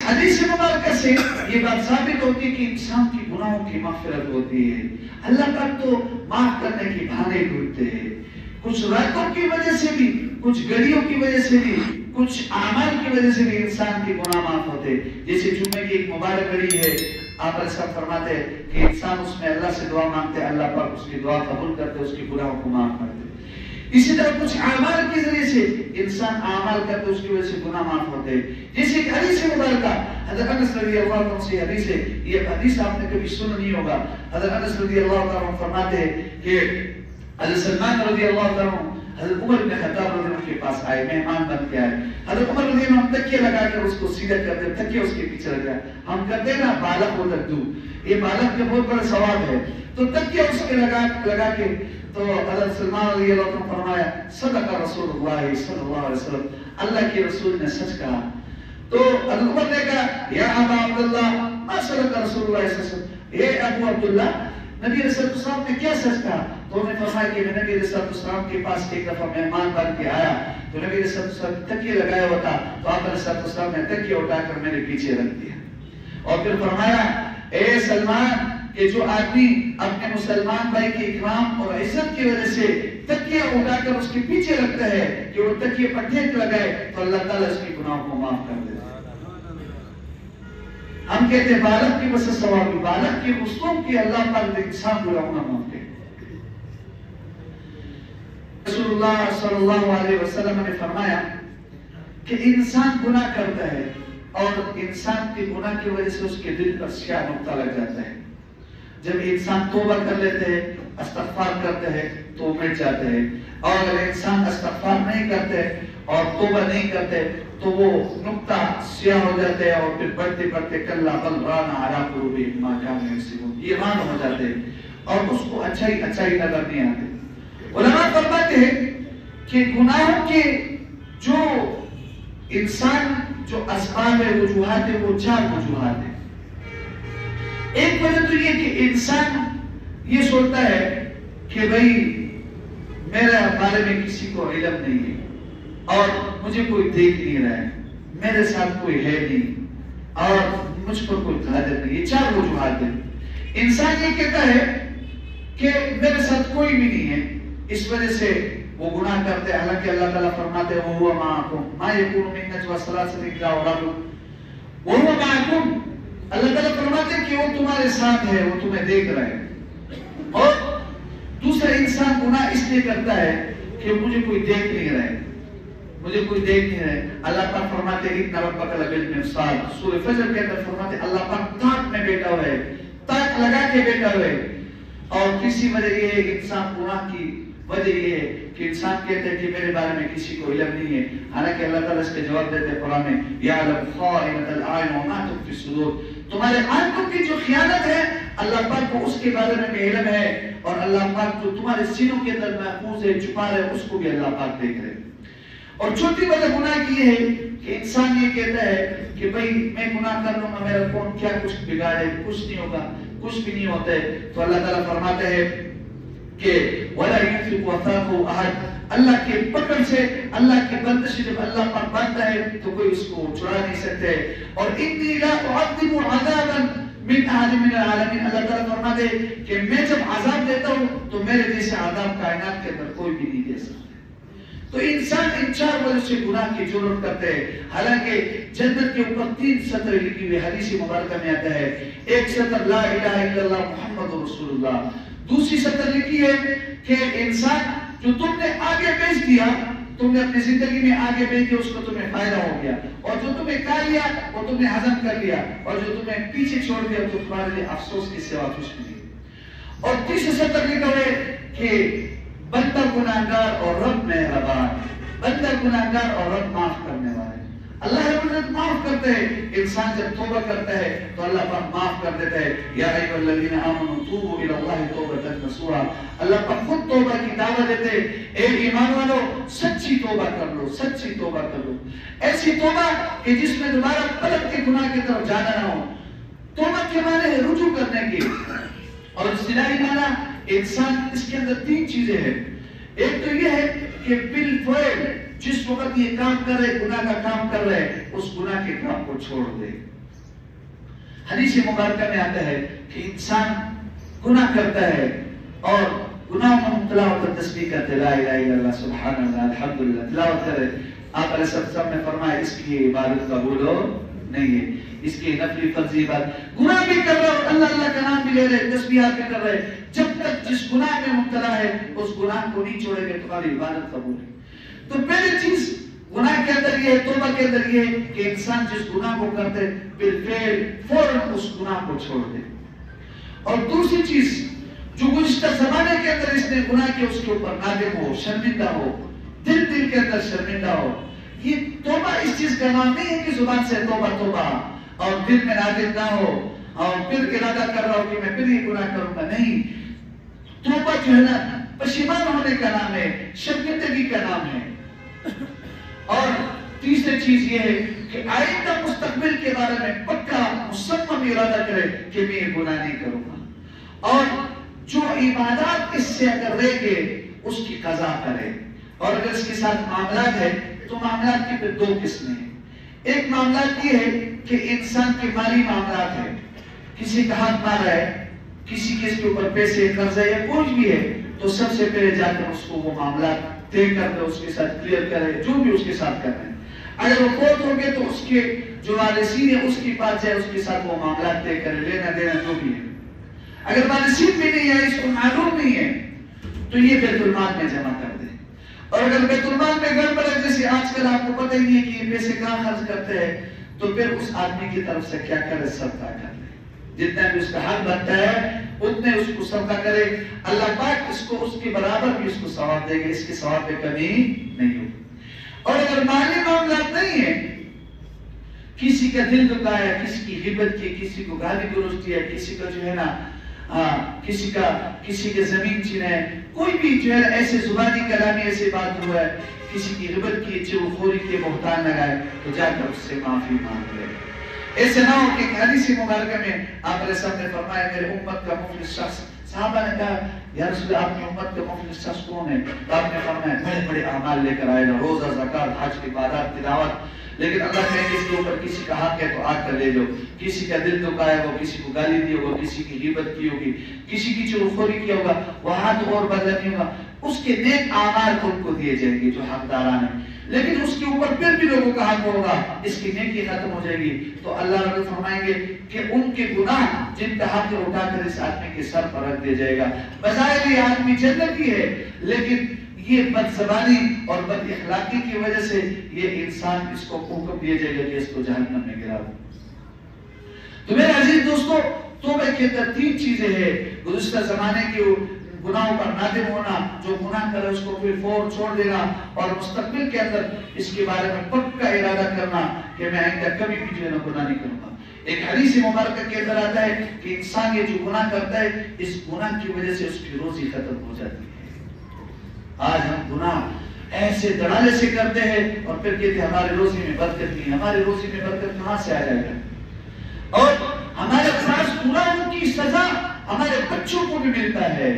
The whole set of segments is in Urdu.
حدیث مبارکہ سے یہ بات ثابت ہوتی ہے کہ انسان کی گناہوں کی مغفرت ہوتی ہے. اللہ پاک تو معاف کرنے کی بہانے ڈھونڈتے ہیں. کچھ راتوں کی وجہ سے بھی، کچھ گھڑیوں کی وجہ سے بھی، کچھ اعمال کی وجہ سے بھی انسان کے گناہ معاف ہوتے. جیسے جمعے کی ایک مبارک گھڑی ہے، آپ علیہ السلام فرماتے ہیں کہ انسان اس میں اللہ سے دعا مانگتے، اللہ پاک اس کی دعا قبول کرتے، اس کی گناہوں کو معاف کرتے. اسی طرح کچھ اعمال کے ذریعے سے انسان اعمال کرتے، اس کی وجہ سے گناہ معاف ہوتے ہیں. جیسے ایک حدیث مبارکہ حضرت انس رضی اللہ عنہ سے حدیث ہے، یہ حدیث آپ نے کبھی سنا نہیں ہوگا. حضرت انس رضی اللہ عنہ فرماتے ہیں کہ حضرت سلمان رضی اللہ عنہ حضرت عمر بن خطاب رضی اللہ عنہ کے پاس آئے، مہمان بن کے آئے. حضرت عمر رضی اللہ عنہ تکیہ لگا کر اس کو سیدھا کرتے، تکیہ اس کے پیچھے رکھا. ہم کہتے ہیں نا بالغ کو تکدو، یہ بالغ کا بہت بڑا ثواب ہے. تو تکیہ اس کے لگا کے تو حضرت سلمان رضی اللہ عنہ فرمایا صدق رسول اللہ صلی اللہ علیہ وسلم، اللہ کے رسول نے سچ کہا. تو حضرت عمر نے کہا یا ابا عبداللہ ما صدق رسول اللہ صلی اللہ علیہ وسلم، اے ابو عبداللہ نبی رسول اللہ صلی اللہ علیہ وسلم نے کیا سچ کہا؟ تو انہوں نے فرمایا کہ میں نبی رسول اللہ صلی اللہ علیہ وسلم کے پاس ایک دفعہ مہمان بن کے آیا تو نبی رسول اللہ صلی اللہ علیہ وسلم تکیہ لگایا ہوا تھا، تو آپ علیہ السلام نے تکیہ اٹھا کر میرے پیچھے رکھ دیا اور پھر فرمایا اے سلمان کہ جو آدمی اپنے مسلمان بھائی کے اکرام اور عزت کی وجہ سے تکیہ اٹھا کر اس کے پیچھے رکھتا ہے کہ وہ تکیہ پر ٹھیک لگائے تو اللہ تعالیٰ اس کی گناہوں کو معاف کر دیتا ہے. ہم کہتے ہیں بالغ کی وجہ سے ثواب، بالغ کی غسلوں کی اللہ پاک انسان گناہوں نہ معاف کرے. رسول اللہ صلی اللہ علیہ وسلم نے فرمایا کہ انسان گناہ کرتا ہے اور انسان کے گناہ کی وجہ سے اس کے دل پر سیاہ نقطہ لگ جاتا ہے. جب انسان توبہ کر لیتے ہیں، استغفار کرتے ہیں تو مٹ جاتے ہیں، اور اگر انسان استغفار نہیں کرتے اور توبہ نہیں کرتے تو وہ نقطہ سیاہ ہو جاتے ہیں اور پھر بڑھتے بڑھتے کلا بل ران علی قلوبہم ما کانوا یکسبون، یہ ایمان ہو جاتے ہیں اور اس کو اچھائی نظر نہیں آتے. علماء فرماتے ہیں کہ گناہوں کے جو انسان جو اسباب ہے، وجوہات ہے، وہ 4 وجوہات ہیں. ایک وجہ تو یہ کہ انسان یہ سوچتا ہے کہ بھئی میرے بارے میں کسی کو علم نہیں ہے اور مجھے کوئی دیکھ نہیں رہا ہے، میرے ساتھ کوئی ہے نہیں اور مجھ پر کوئی قادر نہیں. یہ 4 وجوہات ہیں. انسان یہ کہتا ہے کہ میرے ساتھ کوئی بھی نہیں ہے، اس وجہ سے وہ گناہ کرتے ہیں. حالانکہ اللہ تعالیٰ فرماتے ہیں وَهُوَ مَعَكُمْ مَا يَكُونُ مِن نَجْوَىٰ ثَلَاثَةٍ إِلَّا هُوَ رَابِعُهُمْ وَهُوَ مَعَكُمْ. اللہ تعالیٰ فرماتے ہیں کہ وہ تمہارے ساتھ ہے، وہ تمہیں دیکھ رہا ہے. اور دوسرا انسان گناہ اس لیے کرتا ہے کہ مجھے کوئی دیکھ نہیں رہا ہے، مجھے کوئی دیکھ نہیں رہا ہے. اللہ پاک فرماتے ہیں اِنَّ رَبَّكَ لَبِالْمِرْصَادِ، سورہ فجر کے اندر فرماتے ہیں اللہ پاک تاک میں بیٹھا ہوا ہے، تاک لگا کے بیٹھا ہوا ہے. اور تیسری وجہ یہ ہے کہ انسان گناہ کی وجہ یہ ہے کہ انسان کہتے ہیں کہ میرے بارے میں کسی کو علم نہیں ہے. حالانکہ اللہ تعالیٰ اس کے جواب دیتے ہیں قرآن میں یعلم خائنۃ الاعین وما تخفی الصدور، تمہارے آنکھوں کی جو خیانت ہے اللہ پاک کو اس کے بارے میں بھی علم ہے، اور اللہ پاک جو تمہارے سینوں کے اندر محفوظ ہے، چھپا رہے، اس کو بھی اللہ پاک دیکھ رہے. اور چوتھی وجہ گناہ کی یہ ہے کہ انسان یہ کہتا ہے کہ بھئی میں گناہ کر لوں گا، میرا کون کیا کچھ بگاڑے، کچھ نہیں ہوگا، کچھ بھی نہیں ہوتا ہے. تو اللہ تعالیٰ فرماتے ہیں کہ وَلَا يُثِقُ وَثَاقُهُ أَحَدٌ، اللہ کے پکڑ سے، اللہ کے بندش سے جب اللہ پاک باندھتا ہے تو کوئی اس کو چھڑا نہیں سکتے. اور اِنِّي لَا أُعَذِّبُ عَذَابًا مِنْ أَحَدٍ مِنَ الْعَالَمِينَ، اللہ تعالیٰ فرماتے ہیں کہ میں جب عذاب دیتا ہوں تو میرے جیسے عذاب کائنات کے اندر کوئی بھی نہیں دے سکتا. تو انسان ان 4 وجہ سے گناہ کی جرات کرتے ہیں. حالانکہ جنت کے اوپر 3 سطر لکھی ہوئی حدیث مبارکہ میں آتا ہے. ایک سطر لا الہ الا اللہ محمد رسول اللہ، دوسری سطر لکھی ہے کہ انسان جو تم نے آگے بیچ دیا، تم نے اپنی زندگی میں آگے بیچ دیا، اس کو تمہیں فائدہ ہو گیا، اور جو تمہیں کھا لیا وہ تم نے ہضم کر لیا، اور جو تمہیں پیچھے چھوڑ دیا تو تمہارے لیے افسوس کی سوا کچھ نہیں. اور تیسری سطر لکھا ہے کہ بندہ گناہگار اور رب مہربان، بندہ گناہگار اور رب معاف کرنے والے. اللہ رب العزت معاف کرتے ہیں. انسان جب توبہ کرتا ہے تو اللہ پاک معاف کر دیتا ہے. یا ایھا الذین آمنوا توبوا الی اللہ توبۃ نصوحا، اللہ پاک خود توبہ کی دعوت دیتے ہیں. اے ایمان والو سچی توبہ کر لو، سچی توبہ کر لو، ایسی توبہ کہ جس میں دوبارہ پلٹ کے گناہ کی طرف جانا نہ ہو. توبہ کے معنی ہے رجوع کرنے کی، اور اصطلاحی معنی انسان اس کے اندر 3 چیزیں ہیں. ایک تو یہ ہے کہ بالفعل جس وقت یہ کام کر رہے، گناہ کا کام کر رہے، اس گناہ کے کام کو چھوڑ دے. حدیث مبارکہ میں آتا ہے کہ انسان گناہ کرتا ہے اور گناہ میں مبتلا ہو کر تسبیح کرتے لا الہ الا اللہ سبحان اللہ الحمدللہ تلاوت کرے. آپ علیہ السلام نے فرمایا اس کی عبادت قبول ہو نہیں ہے، اس کی نفلی فرضی عبادت. گناہ بھی کر رہے اور اللہ اللہ کا نام بھی لے رہے، تسبیحات بھی کر رہے، جب تک جس گناہ میں مبتلا ہے اس گناہ کو نہیں چھوڑے گے تمہاری عبادت قبول ہے. تو پہلی چیز گناہ کے اندر یہ ہے، توبہ کے اندر یہ ہے کہ انسان جس گناہ کو کرتے بالفعل فوراً اس گناہ کو چھوڑ دے. اور دوسری چیز جو گزشتہ زمانے کے اندر اس نے گناہ کیا اس کے اوپر نادم ہو، شرمندہ ہو، دل کے اندر شرمندہ ہو. یہ توبہ اس چیز کا نام نہیں ہے کہ زبان سے توبہ توبہ اور دل میں نادم نہ ہو اور پھر ارادہ کر رہا ہو کہ میں پھر یہ گناہ کروں گا. نہیں، توبہ جو ہے نا پشیمان ہونے کا نام ہے، شرمندگی کا نام ہے. اور تیسری چیز یہ ہے کہ آئندہ مستقبل کے بارے میں پکا مصمم ارادہ کرے کہ میں یہ گناہ نہیں کروں گا. اور جو عبادات اس سے اگر رہ گئے اس کی قضا کرے. اور اگر اس کے ساتھ معاملات ہے تو معاملات کی پھر دو قسمیں ہیں. ایک معاملات یہ ہے کہ انسان کے مالی معاملات ہے، کسی کا حق مارا ہے، کسی کے اس کے اوپر پیسے قرضہ یا کچھ بھی ہے، تو سب سے پہلے جا کر اس کو وہ معاملات طے کر دے، اس کے ساتھ کلیئر کرے جو بھی اس کے ساتھ کر رہے ہیں. اگر وہ فوت ہو گئے تو اس کے جو وارثین ہے اس کے پاس جائے، اس کے ساتھ وہ معاملات طے کرے، لینا دینا جو بھی ہے. اگر وارثین بھی نہیں ہے، اس کو معلوم نہیں ہے، تو یہ بیت المال میں جمع کر دے. اور اگر بیت المال میں گڑبڑ ہے، جیسے آج کل آپ کو پتہ ہی نہیں ہے کہ یہ پیسے کہاں خرچ کرتے ہیں، تو پھر اس آدمی کی طرف سے کیا کرے؟ صدقہ کر دے. جتنا بھی اس کا حق بنتا ہے اتنے اس کو صدقہ کرے. اللہ پاک اس کو اس کے برابر بھی اس کو ثواب دے گا، اس کے ثواب میں کمی نہیں ہوگی. اور اگر مالی معاملات نہیں ہے، کسی کا دل دکھایا، کسی کی غیبت کی، کسی کو گالی گلوچ دیا، کسی کا جو ہے نا کسی کے زمین چھینا ہے، کوئی بھی جو ہے ایسے زبانی کلامی ایسے بات ہوا ہے، کسی کی غیبت کی، چغلخوری کی، بہتان لگائے، تو جا کر اس سے معافی مانگ لے. ایسے نہ ہو کہ حدیث مبارکہ میں آپ علیہ السلام نے فرمایا میرے امت کا مفلس شخص. صحابہ نے کہا یا رسول اللہ آپ کی امت کا مفلس شخص کون ہے؟ تو آپ نے فرمایا بڑے بڑے اعمال لے کر آئے گا، روزہ، زکات، حج، عبادات، تلاوت، لیکن اللہ کہے کہ اس کے اوپر کسی کا حق ہے تو آ کر لے جاؤ. کسی کا دل دکھایا ہوگا، کسی کو گالی دی ہوگا، کسی کی غیبت کی ہوگی، کسی کی چغلخوری کیا ہوگا، وہ ہاتھ اور بدلا نہیں ہوگا، اس کے نیک اعمال ان کو دیے جائیں گے جو حقداران ہیں. لیکن اس کے اوپر پھر بھی لوگوں کا حق ہوگا، اس کی نیکی ختم ہو جائے گی. تو اللہ رب فرمائیں گے کہ ان کے گناہ جن کا حق اٹھا کر اس آدمی کے سر پر رکھ دیا جائے گا. بظاہر یہ آدمی جنتی ہے، لیکن یہ بد زبانی اور بد اخلاقی کی وجہ سے یہ انسان اس کو حکم دیا جائے گا کہ اس کو جہنم میں گرا دو. تو میرے عزیز دوستو، توبہ کے اندر تین چیزیں ہیں. گزشتہ زمانے کے گناہوں پر نادم ہونا، جو گناہ کرے اس کو پھر فور چھوڑ دینا، اور مستقبل کے اندر اس کے بارے میں پکا ارادہ کرنا کہ میں آئندہ کبھی بھی جو ہے نا گناہ نہیں کروں گا. ایک حدیث مبارکہ کے اندر آتا ہے کہ انسان یہ جو گناہ کرتا ہے اس گناہ کی وجہ سے اس کی روزی ختم ہو جاتی ہے. آج ہم گناہ ایسے دڑالے سے کرتے ہیں اور پھر کہتے ہیں ہمارے روزی میں برکت نہیں. ہمارے روزی میں برکت کہاں سے آ جائے گا؟ اور ہمارے پاس گناہوں کی سزا ہمارے بچوں کو بھی ملتا ہے.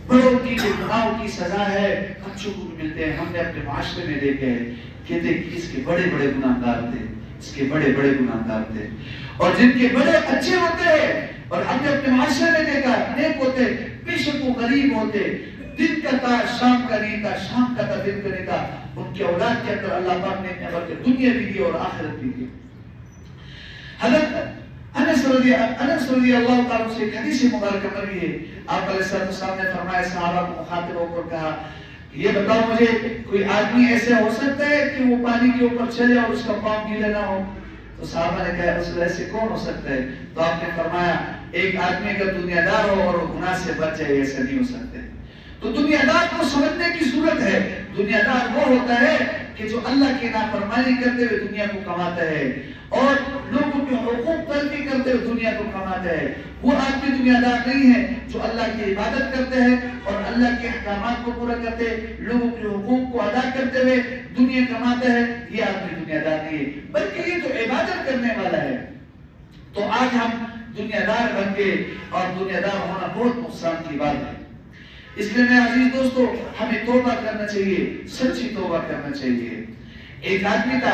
بڑوں کی جو گناہوں کی سزا ہے بچوں کو بھی ملتے ہیں. ہم نے اپنے معاشرے میں دیکھے ہیں، کہتے ہیں کہ اس کے بڑے بڑے گناہگار تھے، اس کے بڑے بڑے گناہگار تھے، اور جن کے بڑے اچھے ہوتے ہیں اور ہم نے اپنے معاشرے میں دیکھا نیک ہوتے، بے شک وہ غریب ہوتے، دن کا تھا شام کا نہیں تھا، شام کا تھا دن کا نہیں تھا. ان کے اولاد کے اندر اللہ پاک نے برکت دنیا بھی دی اور آخرت بھی دی. حضرت انس رضی اللہ تعالیٰ سے ایک حدیث مبارکہ مروی ہے. آپ علیہ السلام نے فرمایا، صحابہ کو مخاطب ہو کر کہا یہ بتاؤ مجھے کوئی آدمی ایسے ہو سکتا ہے کہ وہ پانی کے اوپر چلے اور اس کا پاؤں گیلا نہ ہو؟ تو صحابہ نے کہا رسول ایسے کون ہو سکتا ہے؟ تو آپ نے فرمایا ایک آدمی اگر دنیا دار ہو اور وہ گناہ سے بچ جائے، ایسا نہیں ہو سکتا. تو دنیا دار کو سمجھنے کی ضرورت ہے. دنیا دار وہ ہوتا ہے کہ جو اللہ کی نافرمانی کرتے ہوئے دنیا کو کماتا ہے اور لوگوں کے حقوق تلفی کرتے ہوئے دنیا کو کماتا ہے. وہ آدمی دنیا دار نہیں ہے جو اللہ کی عبادت کرتے ہیں اور اللہ کے احکامات کو پورا کرتے ہیں، لوگوں کے حقوق کو ادا کرتے ہوئے دنیا کماتا ہے. یہ آدمی دنیا دار نہیں ہے، بلکہ یہ تو عبادت کرنے والا ہے. تو آج ہم دنیا دار بن گئے اور دنیا دار ہونا بہت نقصان کی بات ہے. اس لیے میں عزیز دوستو ہمیں توبہ کرنا چاہیے، سچی توبہ کرنا چاہیے. ایک آدمی تھا